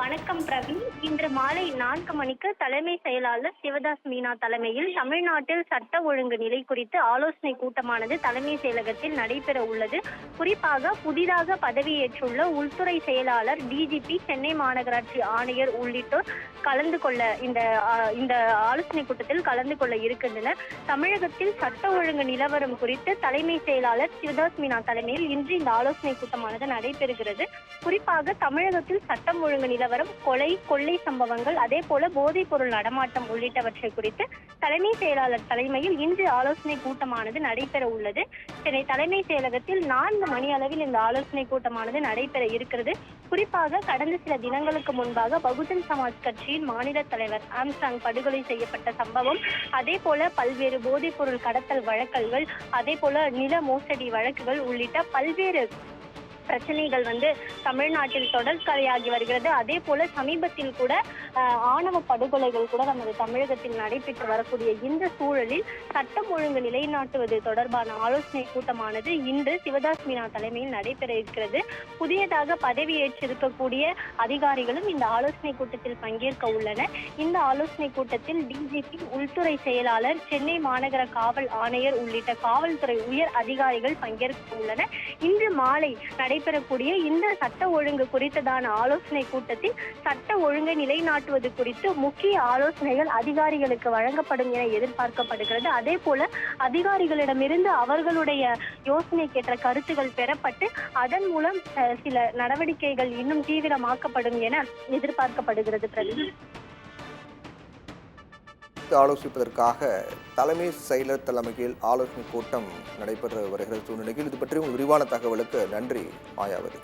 வணக்கம் பிரவீன். இன்று மாலை 4 மணிக்கு தலைமை செயலாளர் சிவதாஸ் மீனா தலைமையில் தமிழ்நாட்டில் சட்ட ஒழுங்கு நிலை குறித்து ஆலோசனை கூட்டமானது தலைமை செயலகத்தில் நடைபெற உள்ளது. குறிப்பாக புதிதாக பதவியேற்றுள்ள உள்துறை செயலாளர், டிஜிபி, சென்னை மாநகராட்சி ஆணையர் உள்ளிட்டோர் கலந்து கொள்ள இந்த ஆலோசனை கூட்டத்தில் கலந்து கொள்ள இருக்கின்றனர். தமிழகத்தில் சட்ட ஒழுங்கு நிலவரம் குறித்து தலைமை செயலாளர் சிவதாஸ் மீனா தலைமையில் இன்று இந்த ஆலோசனை கூட்டமானது நடைபெறுகிறது. குறிப்பாக தமிழகத்தில் சட்டம் ஒழுங்கு நிலவரம், கொலை, கொள்ளை சம்பவங்கள், அதே போல போதைப் பொருள் நடமாட்டம் உள்ளிட்டவற்றை குறித்து தலைமை செயலாளர் தலைமையில் இன்று ஆலோசனை கூட்டமானது நடைபெற உள்ளது. சென்னை தலைமை செயலகத்தில் 4 மணி அளவில் இந்த ஆலோசனை கூட்டமானது நடைபெற இருக்கிறது. குறிப்பாக கடந்த சில தினங்களுக்கு முன்பாக பகுஜன் சமாஜ் கட்சியின் மாநில தலைவர் ஆம்ஸ்ட்ராங் படுகொலை செய்யப்பட்ட சம்பவம், அதே போல பல்வேறு போதைப் பொருள் கடத்தல் வழக்குகள், அதே போல நில மோசடி வழக்குகள் உள்ளிட்ட பல்வேறு பிரச்சனைகள் தமிழ்நாட்டில் தொடர்கதையாகி வருகிறது. அதே போல சமீபத்தில் கூட ஆணவ படுகொலைகள் கூட நமது தமிழகத்தில் நடைபெற்று வரக்கூடிய இந்த சூழலில் சட்டம் ஒழுங்கு நிலைநாட்டுவது தொடர்பான ஆலோசனை கூட்டமானது இன்று சிவதாஸ் மீனா தலைமையில் நடைபெற இருக்கிறது. புதியதாக பதவியேற்றிருக்கக்கூடிய அதிகாரிகளும் இந்த ஆலோசனை கூட்டத்தில் பங்கேற்க உள்ளனர். இந்த ஆலோசனை கூட்டத்தில் டிஜிபி, உள்துறை செயலாளர், சென்னை மாநகர காவல் ஆணையர் உள்ளிட்ட காவல்துறை உயர் அதிகாரிகள் பங்கேற்க உள்ளனர். இன்று மாலை நடைபெறக்கூடிய இந்த சட்ட ஒழுங்கு குறித்ததான ஆலோசனை கூட்டத்தில் சட்ட ஒழுங்கை நிலைநாட்டுவது குறித்து முக்கிய ஆலோசனைகள் அதிகாரிகளுக்கு வழங்கப்படும் என எதிர்பார்க்கப்படுகிறது. அதே போல அதிகாரிகளிடமிருந்து அவர்களுடைய யோசனைக்கேற்ற கருத்துகள் பெறப்பட்டு அதன் மூலம் சில நடவடிக்கைகள் இன்னும் தீவிரமாக்கப்படும் என எதிர்பார்க்கப்படுகிறது. பிரதீப், ஆலோசிப்பதற்காக தலைமை செயலர் தலைமையில் ஆலோசனை கூட்டம் நடைபெற்று வருகிற சூழ்நிலையில் இது பற்றி விரிவான தகவலுக்கு நன்றி மாயாவதி.